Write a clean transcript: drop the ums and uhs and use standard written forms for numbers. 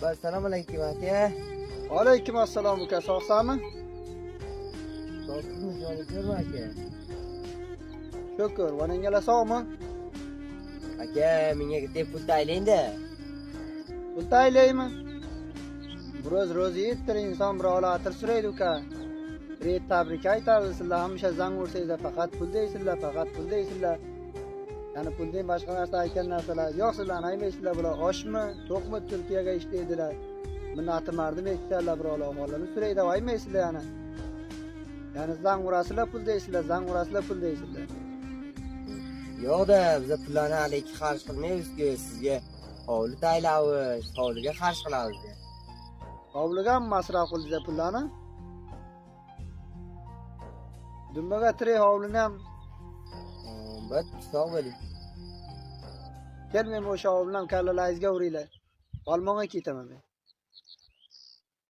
Assalomu alaykum aka. Alaykum assalom uka, sog'sanmi? Sog'sizmi, joningiz aka? Shukr, vanangala sog'mi? Aka, menga bitta pul taylaydi. Pul taylaymi? Biroz ro'zi yettir inson bir ola atir suraydi uka. Bir tabrik aytadi, sizlar hamisha zang ursangizlar faqat pul deysizlar, faqat pul deysizlar. Yani puldan boshqa narsa aytgan narsalar yo'q, sizlar aymaysizlar, bular oshmi, to'qmi Turkiyaga ishlaydilar. Minnati mardim aytdilar, bir ola holini suraydi, aymaysizlar yana. Yani zang urasizlar, pul deysizlar, zang urasizlar, pul deysizlar. Yo'q-da, biz pullarni alayki xarj qilmaymiz-ku, sizga hovli taylaymiz, hovliga xarj qilamiz. Hovliga masraf qildingizlar pullarni? Dumbaga tiray hovlini ham Bat sog' bo'ling. kelmay o'sha hovlidan kallalaringizga uringlar. Olmonga ketaman men.